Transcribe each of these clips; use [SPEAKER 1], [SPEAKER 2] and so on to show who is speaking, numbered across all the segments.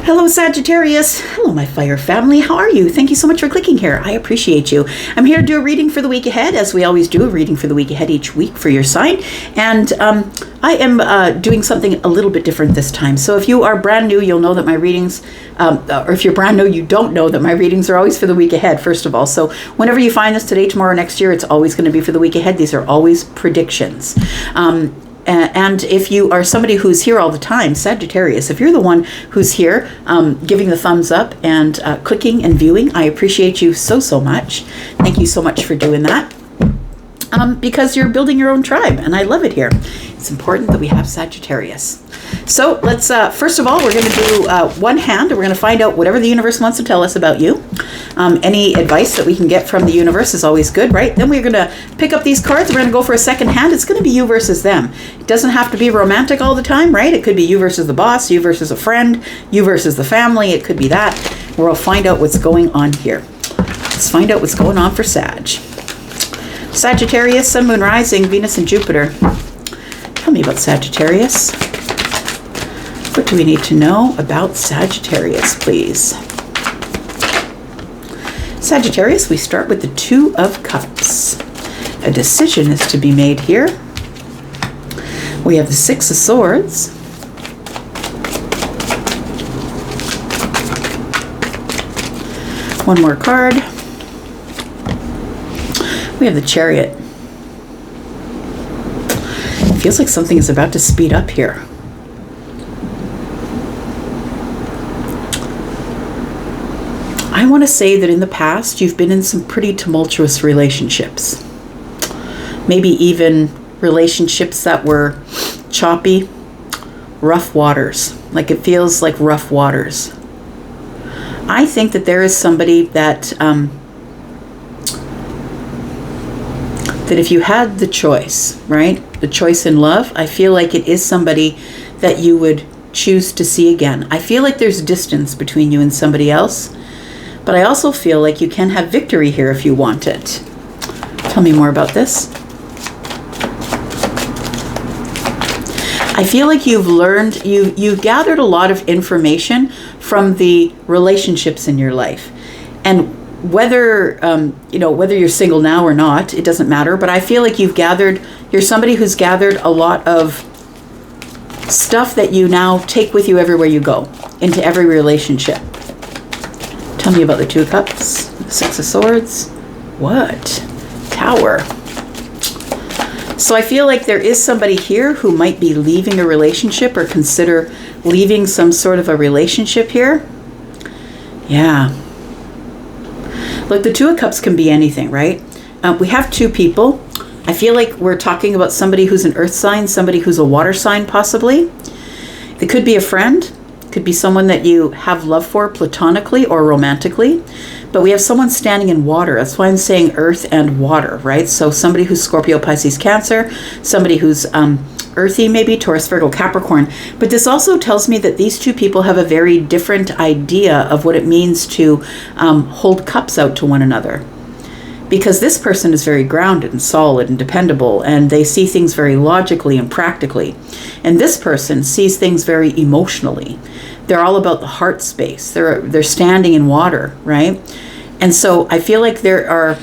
[SPEAKER 1] Hello, Sagittarius. Hello, my fire family. How are you? Thank you so much for clicking here. I appreciate you. I'm here to do a reading for the week ahead, as we always do, a reading for the week ahead each week for your sign. And I am doing something a little bit different this time. So if you are brand new, you'll know that my readings, or if you're brand new, you don't know that my readings are always for the week ahead, first of all. So whenever you find this today, tomorrow, next year, it's always going to be for the week ahead. These are always predictions. And if you are somebody who's here all the time, Sagittarius, if you're the one who's here giving the thumbs up and clicking and viewing, I appreciate you so, so much. Thank you so much for doing that. Because you're building your own tribe, and I love it here. It's important that we have Sagittarius. So let's, first of all, we're going to do one hand, and we're going to find out whatever the universe wants to tell us about you. Any advice that we can get from the universe is always good, right? Then we're going to pick up these cards. We're going to go for a second hand. It's going to be you versus them. It doesn't have to be romantic all the time, right? It could be you versus the boss, you versus a friend, you versus the family. It could be that. We'll find out what's going on here. Let's find out what's going on for Sag. Sagittarius, Sun, Moon, Rising, Venus, and Jupiter. Tell me about Sagittarius. What do we need to know about Sagittarius, please? Sagittarius, we start with the Two of Cups. A decision is to be made here. We have the Six of Swords. One more card. We have the Chariot. It feels like something is about to speed up here. I want to say that in the past, you've been in some pretty tumultuous relationships. Maybe even relationships that were choppy, rough waters. Like it feels like rough waters. I think that there is somebody that that if you had the choice, right? The choice in love, I feel like it is somebody that you would choose to see again. I feel like there's distance between you and somebody else, but I also feel like you can have victory here if you want it. Tell me more about this. I feel like you've learned, you've gathered a lot of information from the relationships in your life. And whether, whether you're single now or not, it doesn't matter. But I feel like you're somebody who's gathered a lot of stuff that you now take with you everywhere you go, into every relationship. Tell me about the Two of Cups, the Six of Swords. What? Tower. So I feel like there is somebody here who might be leaving a relationship or consider leaving some sort of a relationship here. Yeah. Look, the Two of Cups can be anything, right? We have two people. I feel like we're talking about somebody who's an earth sign, somebody who's a water sign, possibly. It could be a friend. It could be someone that you have love for platonically or romantically. But we have someone standing in water. That's why I'm saying earth and water, right? So somebody who's Scorpio, Pisces, Cancer, somebody who's earthy, maybe Taurus, Virgo, Capricorn. But this also tells me that these two people have a very different idea of what it means to hold cups out to one another. Because this person is very grounded and solid and dependable, and they see things very logically and practically. And this person sees things very emotionally. They're all about the heart space. They're standing in water, right? And so I feel like there are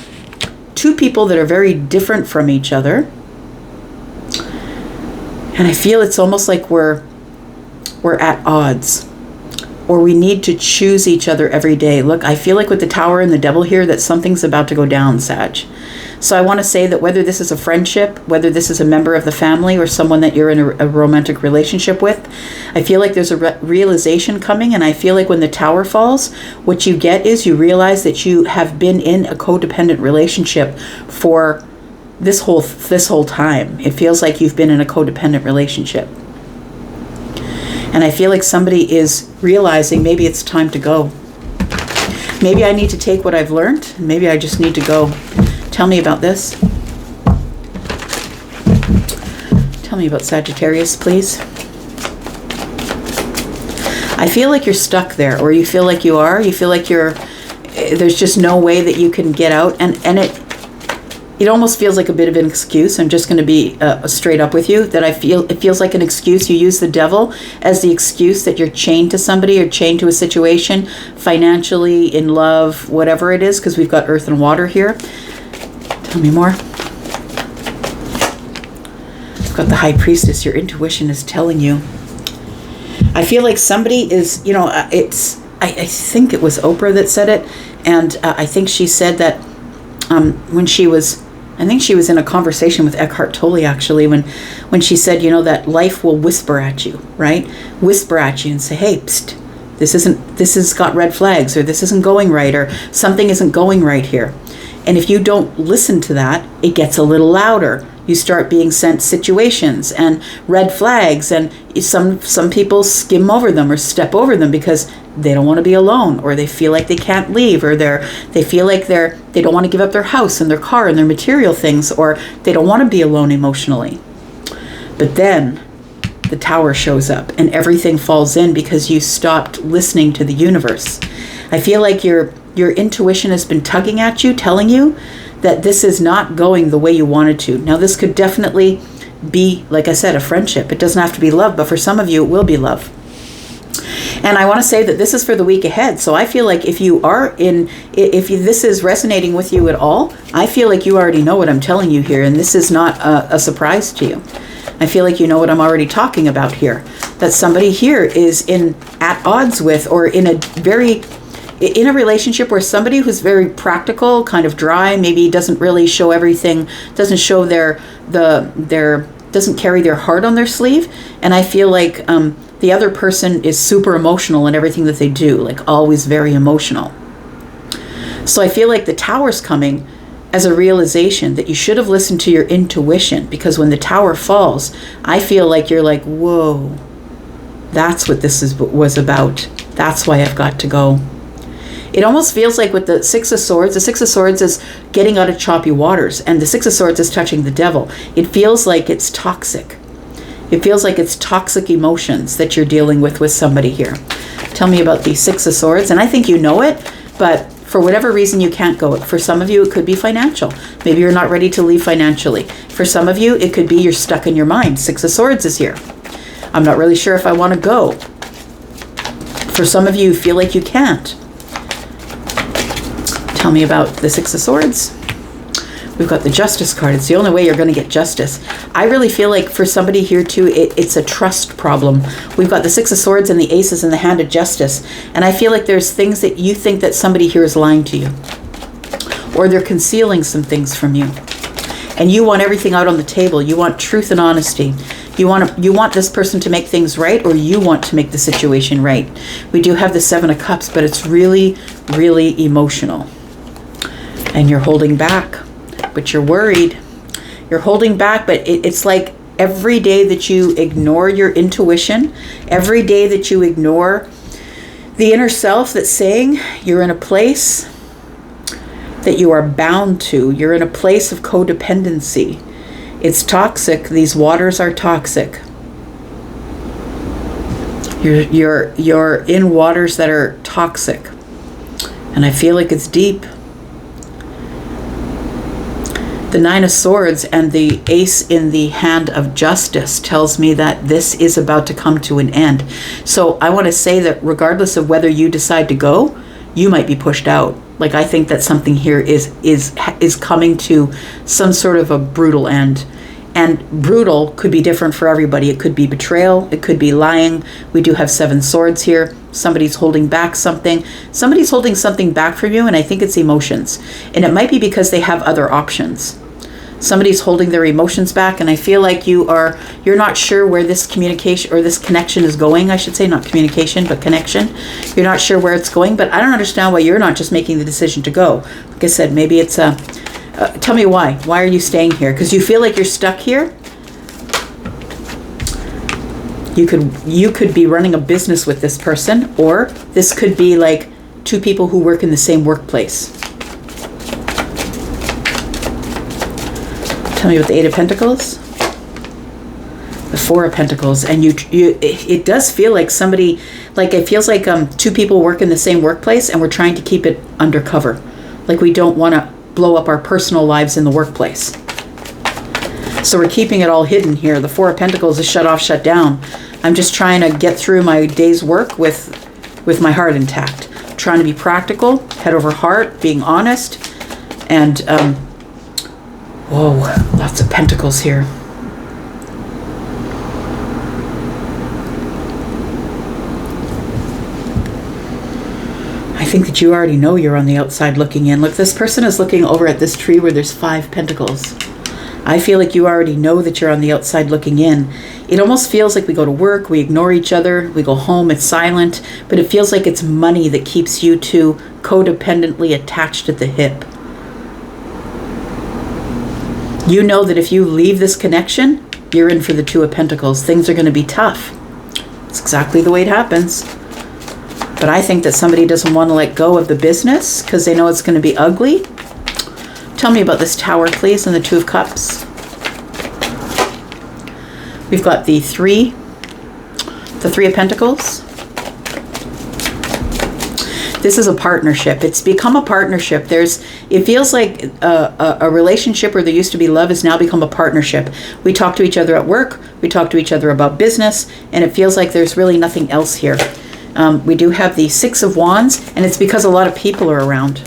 [SPEAKER 1] two people that are very different from each other. And I feel it's almost like we're at odds, or we need to choose each other every day. Look, I feel like with the Tower and the Devil here that something's about to go down, Sag. So I want to say that whether this is a friendship, whether this is a member of the family or someone that you're in a romantic relationship with, I feel like there's a realization coming. And I feel like when the Tower falls, what you get is you realize that you have been in a codependent relationship for this whole time. It feels like you've been in a codependent relationship. And I feel like somebody is realizing maybe it's time to go. Maybe I need to take what I've learned. Maybe I just need to go. Tell me about this. Tell me about Sagittarius, please. I feel like you're stuck there, or you feel like you are. You feel like there's just no way that you can get out. And it almost feels like a bit of an excuse. I'm just going to be straight up with you, that it feels like an excuse. You use the devil as the excuse that you're chained to somebody or chained to a situation, financially, in love, whatever it is, because we've got earth and water here. Tell me more. I've got the High Priestess. Your intuition is telling you. I feel like somebody is, I think it was Oprah that said it, and I think she said that I think she was in a conversation with Eckhart Tolle, actually, when she said, that life will whisper at you, right? Whisper at you and say, hey, psst, this has got red flags, or this isn't going right, or something isn't going right here. And if you don't listen to that, it gets a little louder. You start being sent situations and red flags, and some people skim over them or step over them because they don't want to be alone, or they feel like they can't leave, or they feel like they don't want to give up their house and their car and their material things, or they don't want to be alone emotionally. But then the Tower shows up and everything falls in because you stopped listening to the universe. I feel like your intuition has been tugging at you, telling you that this is not going the way you wanted to. Now, this could definitely be, like I said, a friendship. It doesn't have to be love, but for some of you, it will be love. And I want to say that this is for the week ahead. So I feel like if this is resonating with you at all, I feel like you already know what I'm telling you here, and this is not a surprise to you. I feel like you know what I'm already talking about here. That somebody here is at odds with, or in a relationship where somebody who's very practical, kind of dry, maybe doesn't really show everything, doesn't show doesn't carry their heart on their sleeve. And I feel like the other person is super emotional in everything that they do, like always very emotional. So I feel like the Tower's coming as a realization that you should have listened to your intuition, because when the Tower falls, I feel like you're like, whoa, that's what this was about. That's why I've got to go. It almost feels like with the Six of Swords is getting out of choppy waters, and the Six of Swords is touching the devil. It feels like it's toxic. It feels like it's toxic emotions that you're dealing with somebody here. Tell me about the Six of Swords, and I think you know it, but for whatever reason you can't go. For some of you, it could be financial. Maybe you're not ready to leave financially. For some of you, it could be you're stuck in your mind. Six of Swords is here. I'm not really sure if I want to go. For some of you, feel like you can't. Tell me about the Six of Swords. We've got the Justice card. It's the only way you're going to get justice. I really feel like for somebody here too, it's a trust problem. We've got the Six of Swords and the Aces and the Hand of Justice. And I feel like there's things that you think that somebody here is lying to you, or they're concealing some things from you. And you want everything out on the table. You want truth and honesty. You want this person to make things right, or you want to make the situation right. We do have the Seven of Cups, but it's really, really emotional. And you're holding back, but you're worried. You're holding back, but it's like every day that you ignore your intuition, every day that you ignore the inner self that's saying you're in a place that you are bound to. You're in a place of codependency. It's toxic. These waters are toxic. You're in waters that are toxic. And I feel like it's deep. The Nine of Swords and the Ace in the Hand of Justice tells me that this is about to come to an end. So I want to say that regardless of whether you decide to go, you might be pushed out. Like, I think that something here is coming to some sort of a brutal end. And brutal could be different for everybody. It could be betrayal. It could be lying. We do have Seven Swords here. Somebody's holding back something. Somebody's holding something back from you, and I think it's emotions. And it might be because they have other options. Somebody's holding their emotions back, and I feel like you're not sure where this communication or this connection is going. I should say not communication, but connection. You're not sure where it's going, but I don't understand why you're not just making the decision to go. Like I said, maybe it's tell me why. Why are you staying here? Because you feel like you're stuck here? You could be running a business with this person, or this could be like two people who work in the same workplace. Tell me about the Eight of Pentacles, the Four of Pentacles, and it does feel like somebody, like it feels like two people work in the same workplace, and we're trying to keep it undercover. Like we don't want to blow up our personal lives in the workplace. So we're keeping it all hidden here. The Four of Pentacles is shut off, shut down. I'm just trying to get through my day's work with my heart intact. Trying to be practical, head over heart, being honest, and whoa, lots of pentacles here. I think that you already know you're on the outside looking in. Look, this person is looking over at this tree where there's 5 pentacles. I feel like you already know that you're on the outside looking in. It almost feels like we go to work, we ignore each other, we go home, it's silent, but it feels like it's money that keeps you two codependently attached at the hip. You know that if you leave this connection, you're in for the Two of Pentacles. Things are going to be tough. It's exactly the way it happens. But I think that somebody doesn't want to let go of the business because they know it's going to be ugly. Tell me about this Tower, please, and the Two of Cups. We've got the Three of Pentacles. This is a partnership. It's become a partnership. It feels like a relationship where there used to be love has now become a partnership. We talk to each other at work. We talk to each other about business, and it feels like there's really nothing else here. We do have the Six of Wands, and it's because a lot of people are around.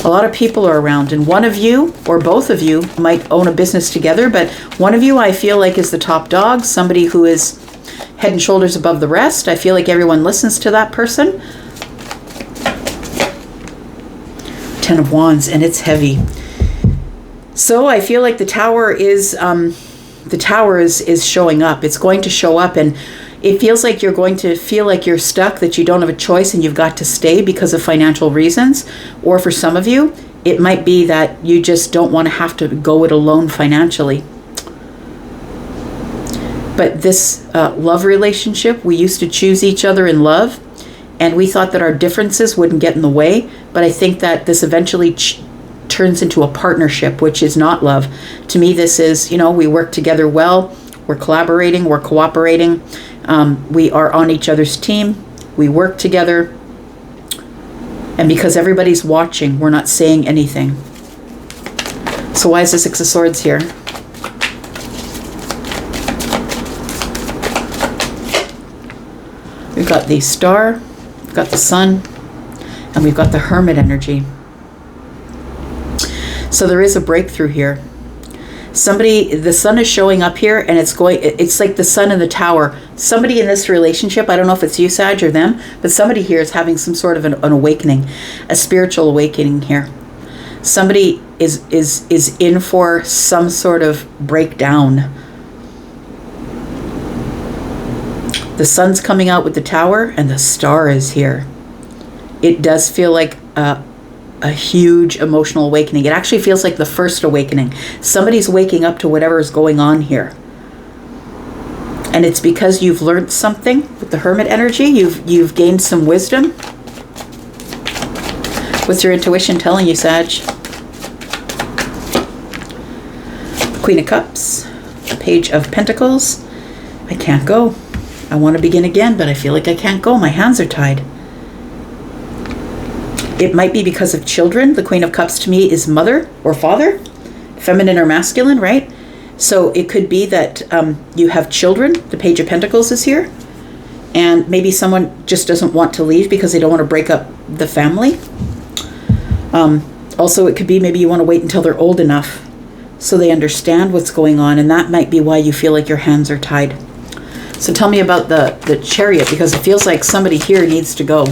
[SPEAKER 1] A lot of people are around, and one of you or both of you might own a business together, but one of you I feel like is the top dog, somebody who is head and shoulders above the rest. I feel like everyone listens to that person. 10 of Wands, and it's heavy. So I feel like the Tower is showing up. It's going to show up, and it feels like you're going to feel like you're stuck, that you don't have a choice and you've got to stay because of financial reasons. Or for some of you, it might be that you just don't want to have to go it alone financially. But this love relationship, we used to choose each other in love, and we thought that our differences wouldn't get in the way. But I think that this eventually turns into a partnership, which is not love. To me, this is, we work together well. We're collaborating, we're cooperating. We are on each other's team. We work together. And because everybody's watching, we're not saying anything. So why is the Six of Swords here? We've got the Star, we've got the Sun, and we've got the Hermit energy. So there is a breakthrough here. The Sun is showing up here, and it's like the Sun in the Tower. Somebody in this relationship, I don't know if it's you, Sag, or them, but somebody here is having some sort of an awakening, a spiritual awakening here. Somebody is in for some sort of breakdown. The Sun's coming out with the Tower, and the Star is here. It does feel like a huge emotional awakening. It actually feels like the first awakening. Somebody's waking up to whatever is going on here. And it's because you've learned something with the Hermit energy. You've gained some wisdom. What's your intuition telling you, Sag? The Queen of Cups, the Page of Pentacles. I can't go. I want to begin again, but I feel like I can't go. My hands are tied. It might be because of children. The Queen of Cups to me is mother or father, feminine or masculine, right? So it could be that you have children. The Page of Pentacles is here. And maybe someone just doesn't want to leave because they don't want to break up the family. Also, it could be maybe you want to wait until they're old enough so they understand what's going on. And that might be why you feel like your hands are tied. So tell me about the Chariot, because it feels like somebody here needs to go.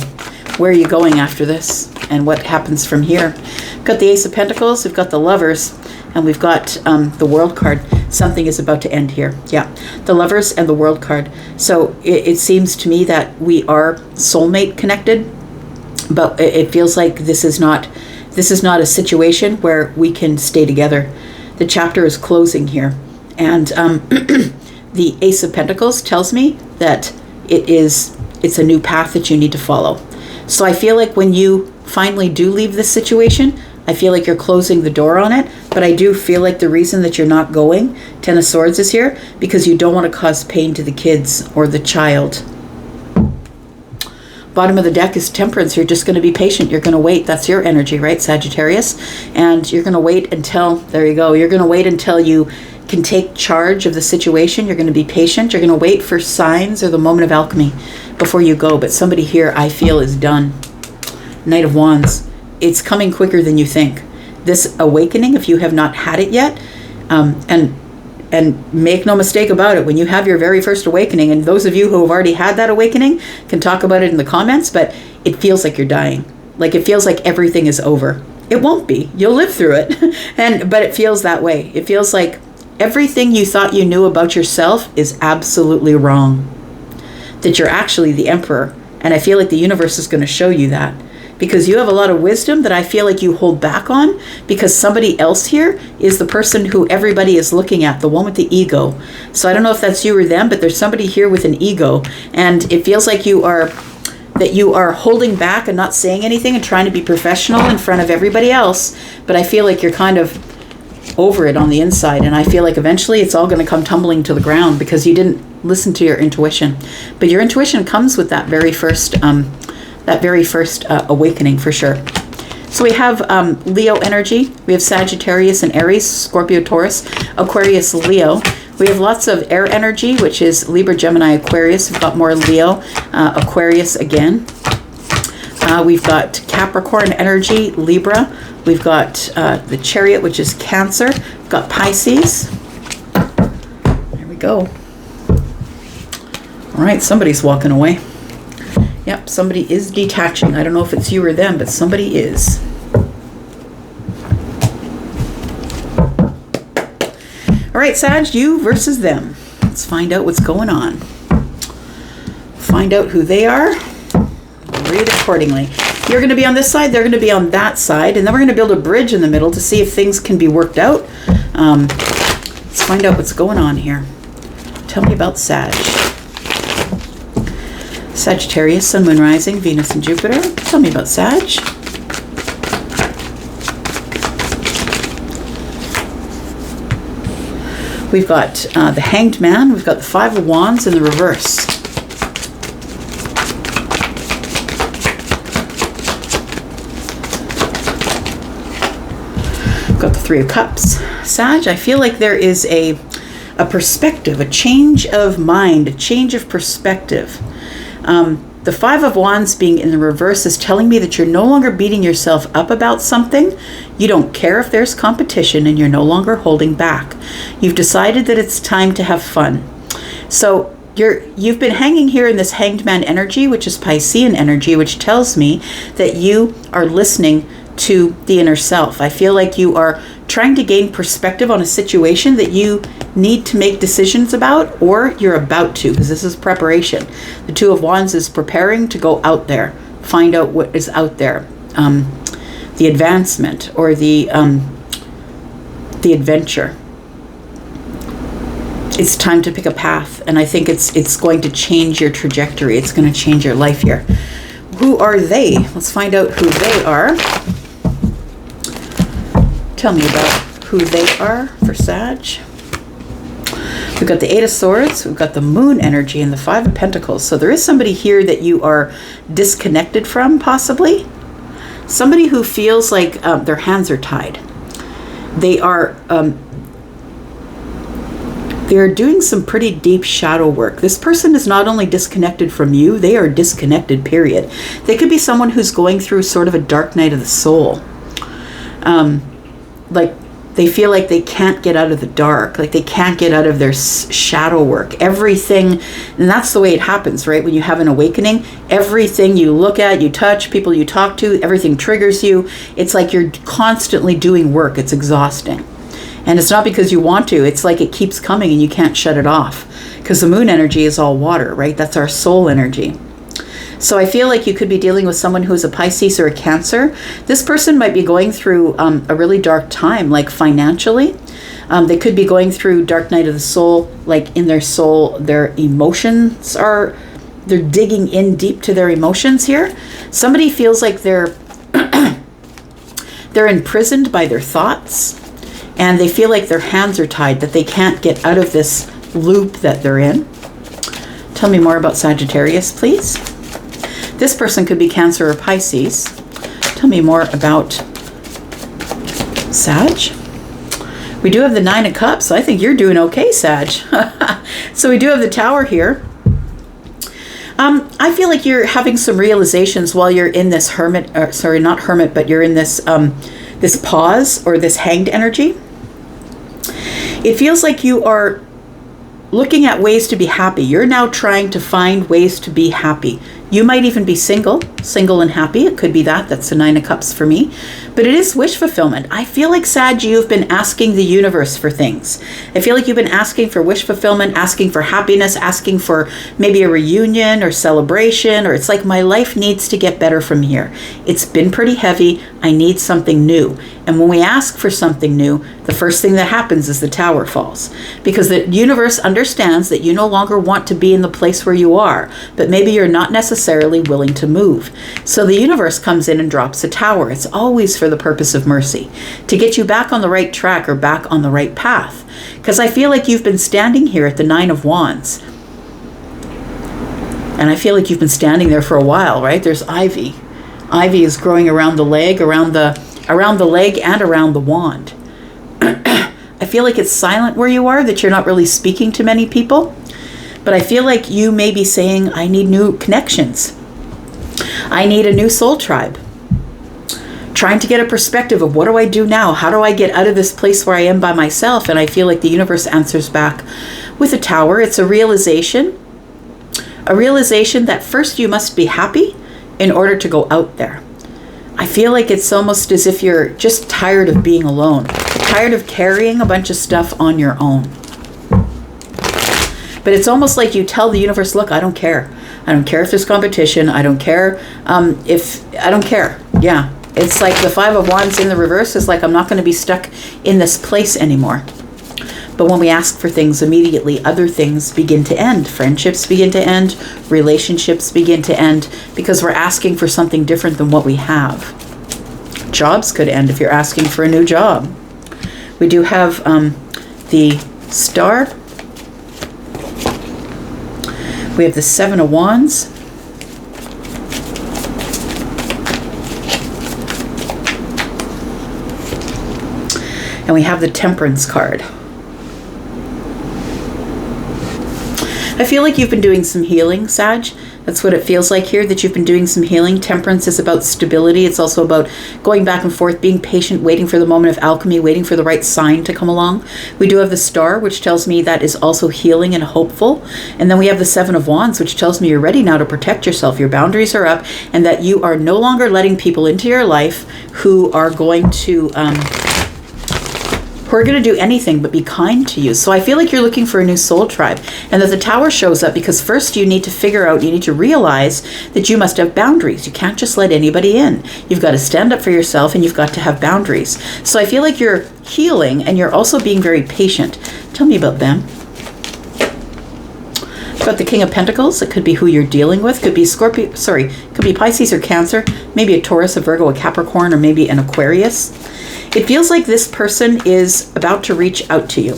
[SPEAKER 1] Where are you going after this? And what happens from here? We've got the Ace of Pentacles, we've got the Lovers, and we've got the World card. Something is about to end here. Yeah, the Lovers and the World card. So it seems to me that we are soulmate connected, but it feels like this is not a situation where we can stay together. The chapter is closing here. And the Ace of Pentacles tells me that it's a new path that you need to follow. So I feel like when you finally do leave this situation, I feel like you're closing the door on it. But I do feel like the reason that you're not going, 10 of Swords is here, because you don't want to cause pain to the kids or the child. Bottom of the deck is Temperance. You're just going to be patient. You're going to wait. That's your energy, right, Sagittarius? And you're going to wait until, there you go, you're going to wait until you can take charge of the situation. You're going to be patient. You're going to wait for signs or the moment of alchemy before you go. But somebody here, I feel, is done. Knight of Wands. It's coming quicker than you think. This awakening, if you have not had it yet, and make no mistake about it, when you have your very first awakening, and those of you who have already had that awakening can talk about it in the comments, but it feels like you're dying. Like it feels like everything is over. It won't be. You'll live through it. But it feels that way. It feels like everything you thought you knew about yourself is absolutely wrong. That you're actually the emperor. And I feel like the universe is going to show you that. Because you have a lot of wisdom that I feel like you hold back on, because somebody else here is the person who everybody is looking at, the one with the ego. So I don't know if that's you or them, but there's somebody here with an ego, and it feels like you are holding back and not saying anything and trying to be professional in front of everybody else. But I feel like you're kind of over it on the inside, and I feel like eventually it's all going to come tumbling to the ground because you didn't listen to your intuition. But your intuition comes with that very first awakening for sure. So we have Leo energy. We have Sagittarius and Aries, Scorpio, Taurus, Aquarius, Leo. We have lots of air energy, which is Libra, Gemini, Aquarius. We've got more Leo, Aquarius again. We've got Capricorn energy, Libra. We've got the Chariot, which is Cancer. We've got Pisces. There we go. All right, somebody's walking away. Yep, somebody is detaching. I don't know if it's you or them, but somebody is. All right, Sag, you versus them. Let's find out what's going on. Find out who they are. Read accordingly. You're going to be on this side, they're going to be on that side, and then we're going to build a bridge in the middle to see if things can be worked out. Let's find out what's going on here. Tell me about Sag. Sagittarius, Sun, Moon, Rising, Venus, and Jupiter. Tell me about Sag. We've got the Hanged Man. We've got the Five of Wands in the reverse. We've got the Three of Cups. Sag, I feel like there is a perspective, a change of mind, a change of perspective. The Five of Wands being in the reverse is telling me that you're no longer beating yourself up about something. You don't care if there's competition, and you're no longer holding back. You've decided that it's time to have fun. So you've been hanging here in this Hanged Man energy, which is Piscean energy, which tells me that you are listening to the inner self. I feel like you are trying to gain perspective on a situation that you need to make decisions about, or you're about to, because this is preparation. The Two of Wands is preparing to go out there, find out what is out there, the advancement or the adventure. It's time to pick a path, and I think it's going to change your trajectory. It's going to change your life here. Who are they? Let's find out who they are. Tell me about who they are for Sag. We've got the Eight of Swords, we've got the Moon energy, and the Five of Pentacles. So there is somebody here that you are disconnected from, possibly. Somebody who feels like their hands are tied. They're doing some pretty deep shadow work. This person is not only disconnected from you, they are disconnected, period. They could be someone who's going through sort of a dark night of the soul. Like they feel like they can't get out of the dark, like they can't get out of their shadow work. Everything, and that's the way it happens, right? When you have an awakening, everything you look at, you touch, people you talk to, everything triggers you. It's like you're constantly doing work. It's exhausting. And it's not because you want to. It's like it keeps coming and you can't shut it off. Because the Moon energy is all water, right? That's our soul energy. So I feel like you could be dealing with someone who's a Pisces or a Cancer. This person might be going through a really dark time, like financially. They could be going through dark night of the soul, like in their soul, their emotions they're digging in deep to their emotions here. Somebody feels like they're imprisoned by their thoughts, and they feel like their hands are tied, that they can't get out of this loop that they're in. Tell me more about Sagittarius, please. This person could be Cancer or Pisces. Tell me more about Sag. We do have the Nine of Cups. So I think you're doing okay, Sag. So we do have the Tower here. I feel like you're having some realizations while you're in this hermit, sorry, not hermit, but you're in this this pause or this hanged energy. It feels like you are looking at ways to be happy. You're now trying to find ways to be happy. You might even be single and happy. It could be that. That's the Nine of Cups for me. But it is wish fulfillment. I feel like, Sag, you've been asking the universe for things. I feel like you've been asking for wish fulfillment, asking for happiness, asking for maybe a reunion or celebration, or it's like, my life needs to get better from here. It's been pretty heavy. I need something new. And when we ask for something new, the first thing that happens is the Tower falls. Because the universe understands that you no longer want to be in the place where you are, but maybe you're not necessarily willing to move. So the universe comes in and drops a Tower. It's always for the purpose of mercy, to get you back on the right track or back on the right path. Because I feel like you've been standing here at the Nine of Wands. And I feel like you've been standing there for a while, right? There's ivy. Ivy is growing around the leg, around the leg and around the wand. I feel like it's silent where you are, that you're not really speaking to many people. But I feel like you may be saying, I need new connections. I need a new soul tribe. Trying to get a perspective of, what do I do now? How do I get out of this place where I am by myself? And I feel like the universe answers back with a Tower. It's a realization that first you must be happy in order to go out there. I feel like it's almost as if you're just tired of being alone, tired of carrying a bunch of stuff on your own. But it's almost like you tell the universe, look, I don't care. I don't care if there's competition. I don't care I don't care. Yeah. It's like the Five of Wands in the reverse is like, I'm not going to be stuck in this place anymore. But when we ask for things, immediately other things begin to end. Friendships begin to end. Relationships begin to end, because we're asking for something different than what we have. Jobs could end if you're asking for a new job. We do have the Star. We have the Seven of Wands. And we have the Temperance card. I feel like you've been doing some healing, Sag. That's what it feels like here, that you've been doing some healing. Temperance is about stability. It's also about going back and forth, being patient, waiting for the moment of alchemy, waiting for the right sign to come along. We do have the Star, which tells me that is also healing and hopeful. And then we have the Seven of Wands, which tells me you're ready now to protect yourself. Your boundaries are up, and that you are no longer letting people into your life who are going to do anything but be kind to you. So I feel like you're looking for a new soul tribe, and that the Tower shows up because first you need to realize that you must have boundaries. You can't just let anybody in. You've got to stand up for yourself, and you've got to have boundaries. So I feel like you're healing, and you're also being very patient. Tell me about them. Got the King of Pentacles. It could be who you're dealing with. Could be could be Pisces or Cancer, maybe a Taurus, a Virgo, a Capricorn, or maybe an Aquarius. It feels like this person is about to reach out to you.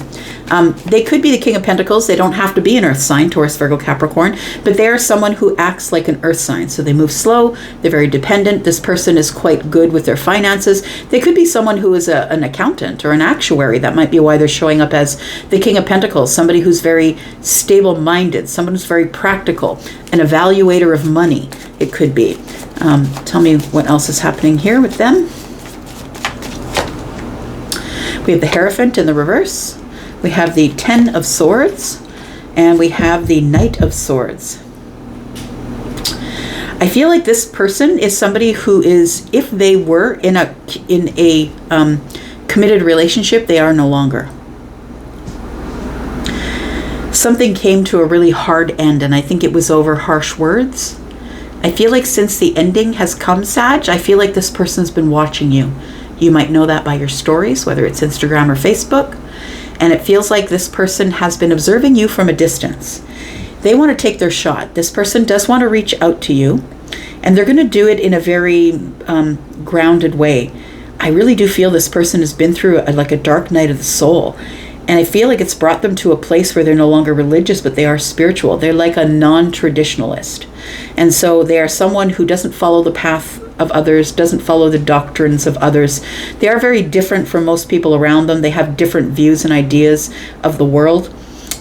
[SPEAKER 1] They could be the King of Pentacles. They don't have to be an earth sign, Taurus, Virgo, Capricorn, but they are someone who acts like an earth sign. So they move slow. They're very dependent. This person is quite good with their finances. They could be someone who is an accountant or an actuary. That might be why they're showing up as the King of Pentacles, somebody who's very stable-minded, someone who's very practical, an evaluator of money, it could be. Tell me what else is happening here with them. We have the Hierophant in the reverse. We have the Ten of Swords, and we have the Knight of Swords. I feel like this person is somebody who is, if they were in a committed relationship, they are no longer. Something came to a really hard end, and I think it was over harsh words. I feel like since the ending has come, Sag, I feel like this person's been watching you. You might know that by your stories, whether it's Instagram or Facebook. And it feels like this person has been observing you from a distance. They want to take their shot. This person does want to reach out to you, and they're going to do it in a very grounded way. I really do feel this person has been through like a dark night of the soul. And I feel like it's brought them to a place where they're no longer religious, but they are spiritual. They're like a non-traditionalist. And so they are someone who doesn't follow the path of others, doesn't follow the doctrines of others. They are very different from most people around them. They have different views and ideas of the world.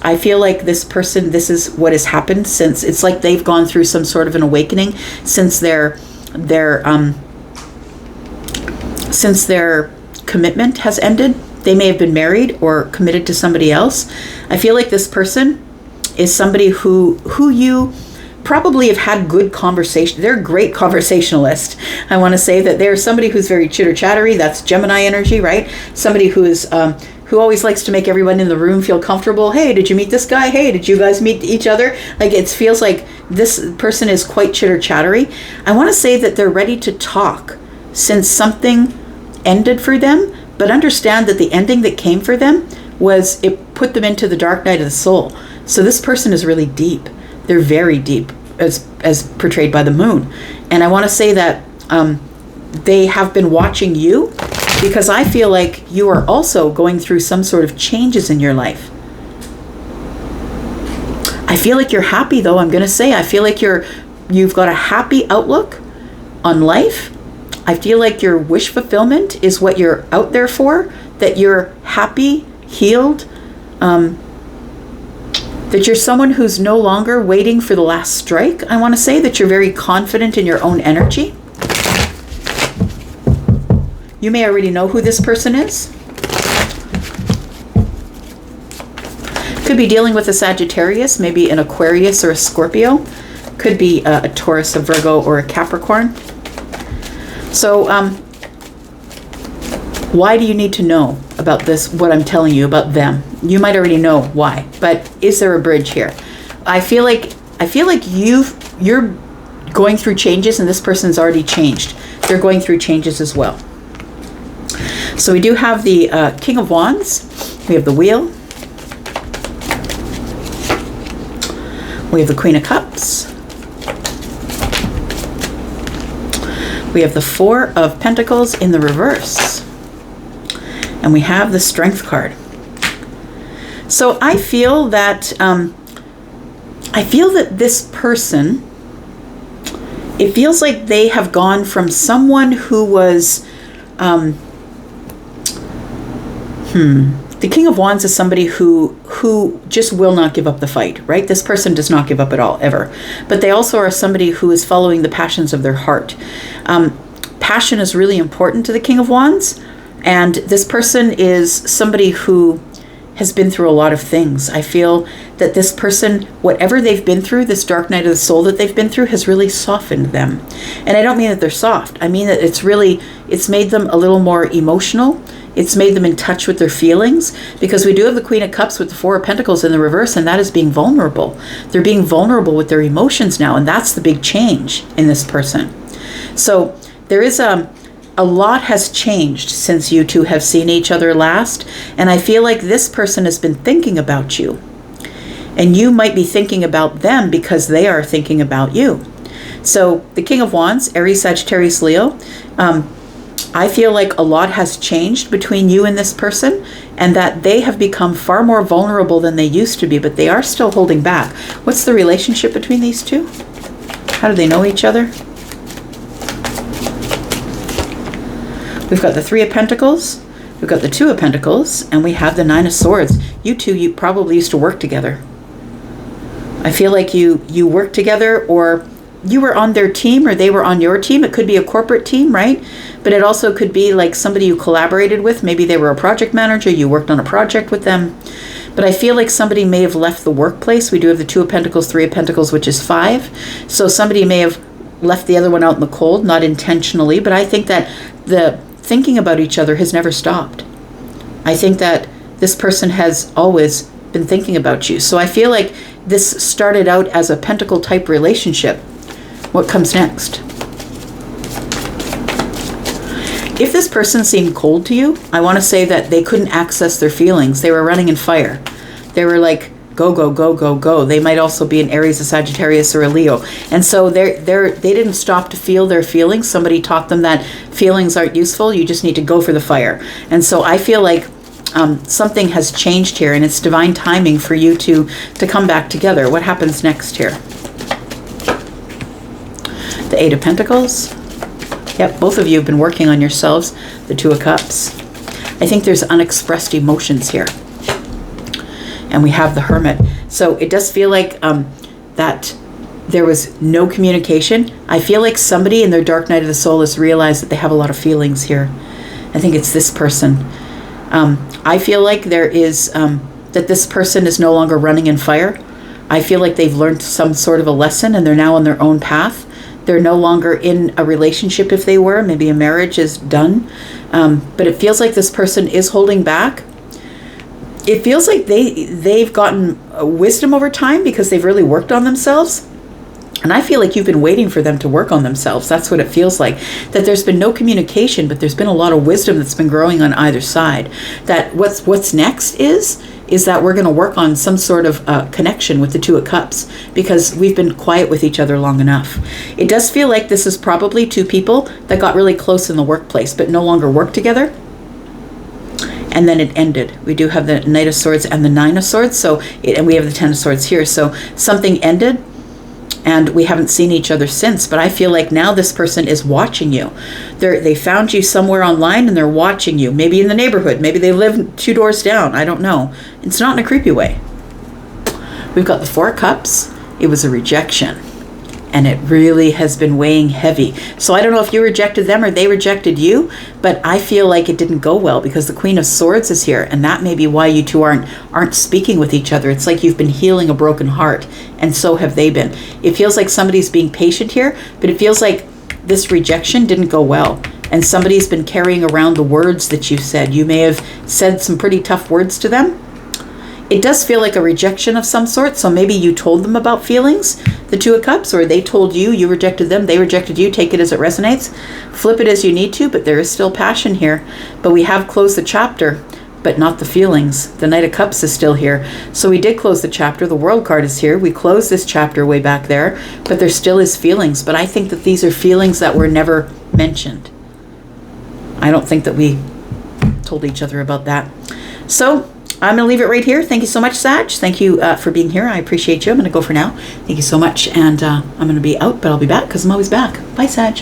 [SPEAKER 1] I feel like this person, this is what has happened since, it's like they've gone through some sort of an awakening since their commitment has ended. They may have been married or committed to somebody else. I feel like this person is somebody who you probably have had good conversation. They're a great conversationalist. I want to say that they're somebody who's very chitter-chattery. That's Gemini energy, right? Somebody who is who always likes to make everyone in the room feel comfortable. Hey, did you meet this guy? Hey, did you guys meet each other? Like, it feels like this person is quite chitter-chattery. I want to say that they're ready to talk since something ended for them, but understand that the ending that came for them was, it put them into the dark night of the soul. So this person is really deep. They're very deep, as portrayed by the moon. And I want to say that they have been watching you, because I feel like you are also going through some sort of changes in your life. I feel like you're happy, though. I'm going to say, I feel like you've got a happy outlook on life. I feel like your wish fulfillment is what you're out there for, that you're happy, healed, that you're someone who's no longer waiting for the last strike. I want to say that you're very confident in your own energy. You may already know who this person is. Could be dealing with a Sagittarius, maybe an Aquarius or a Scorpio. Could be a Taurus, a Virgo, or a Capricorn. So, why do you need to know about this, what I'm telling you about them? You might already know why, but is there a bridge here? I feel like you're going through changes, and this person's already changed. They're going through changes as well. So we do have the King of Wands. We have the Wheel. We have the Queen of Cups. We have the Four of Pentacles in the reverse. And we have the Strength card. So I feel that this person, it feels like they have gone from someone who was the King of Wands is somebody who just will not give up the fight, right? This person does not give up at all, ever. But they also are somebody who is following the passions of their heart. Passion is really important to the King of Wands. And this person is somebody who has been through a lot of things. I feel that this person, whatever they've been through, this dark night of the soul that they've been through, has really softened them. And I don't mean that they're soft. I mean that it's made them a little more emotional. It's made them in touch with their feelings, because we do have the Queen of Cups with the Four of Pentacles in the reverse, and that is being vulnerable. They're being vulnerable with their emotions now, and that's the big change in this person. So there is a lot has changed since you two have seen each other last, and I feel like this person has been thinking about you, and you might be thinking about them because they are thinking about you. So the King of Wands, Aries, Sagittarius, Leo, I feel like a lot has changed between you and this person, and that they have become far more vulnerable than they used to be, but they are still holding back. What's the relationship between these two? How do they know each other? We've got the Three of Pentacles, we've got the Two of Pentacles, and we have the Nine of Swords. You two, you probably used to work together. I feel like you worked together, or you were on their team, or they were on your team. It could be a corporate team, right? But it also could be like somebody you collaborated with. Maybe they were a project manager. You worked on a project with them. But I feel like somebody may have left the workplace. We do have the Two of Pentacles, Three of Pentacles, which is 5. So somebody may have left the other one out in the cold, not intentionally. But I think that the thinking about each other has never stopped. I think that this person has always been thinking about you. So I feel like this started out as a pentacle type relationship. What comes next? If this person seemed cold to you, I want to say that they couldn't access their feelings. They were running in fire. They were like, go, go, go, go, go. They might also be an Aries, a Sagittarius, or a Leo. And so they didn't stop to feel their feelings. Somebody taught them that feelings aren't useful. You just need to go for the fire. And so I feel like something has changed here, and it's divine timing for you to come back together. What happens next here? The Eight of Pentacles. Yep, both of you have been working on yourselves. The Two of Cups. I think there's unexpressed emotions here. And we have the Hermit. So it does feel like that there was no communication. I feel like somebody in their dark night of the soul has realized that they have a lot of feelings here. I think it's this person. I feel like there is, that this person is no longer running in fire. I feel like they've learned some sort of a lesson and they're now on their own path. They're no longer in a relationship if they were. Maybe a marriage is done. But it feels like this person is holding back. It feels like they've gotten wisdom over time because they've really worked on themselves. And I feel like you've been waiting for them to work on themselves. That's what it feels like. That there's been no communication, but there's been a lot of wisdom that's been growing on either side. That what's next is that we're going to work on some sort of connection with the Two of Cups because we've been quiet with each other long enough. It does feel like this is probably two people that got really close in the workplace but no longer work together. And then it ended. We do have the Knight of Swords and the Nine of Swords, and we have the Ten of Swords here. So something ended. And we haven't seen each other since, but I feel like now this person is watching you. They found you somewhere online and they're watching you. Maybe in the neighborhood. Maybe they live 2 doors down. I don't know. It's not in a creepy way. We've got the Four of Cups. It was a rejection. And it really has been weighing heavy. So I don't know if you rejected them or they rejected you, but I feel like it didn't go well because the Queen of Swords is here, and that may be why you two aren't speaking with each other. It's like you've been healing a broken heart, and so have they been. It feels like somebody's being patient here, but it feels like this rejection didn't go well, and somebody's been carrying around the words that you said. You may have said some pretty tough words to them. It does feel like a rejection of some sort, so maybe you told them about feelings, the Two of Cups, or they told you, you rejected them, they rejected you. Take it as it resonates. Flip it as you need to, but there is still passion here. But we have closed the chapter, but not the feelings. The Knight of Cups is still here. So we did close the chapter. The World card is here. We closed this chapter way back there, but there still is feelings. But I think that these are feelings that were never mentioned. I don't think that we told each other about that. So I'm going to leave it right here. Thank you so much, Sag. Thank you for being here. I appreciate you. I'm going to go for now. Thank you so much. And I'm going to be out, but I'll be back because I'm always back. Bye, Sag.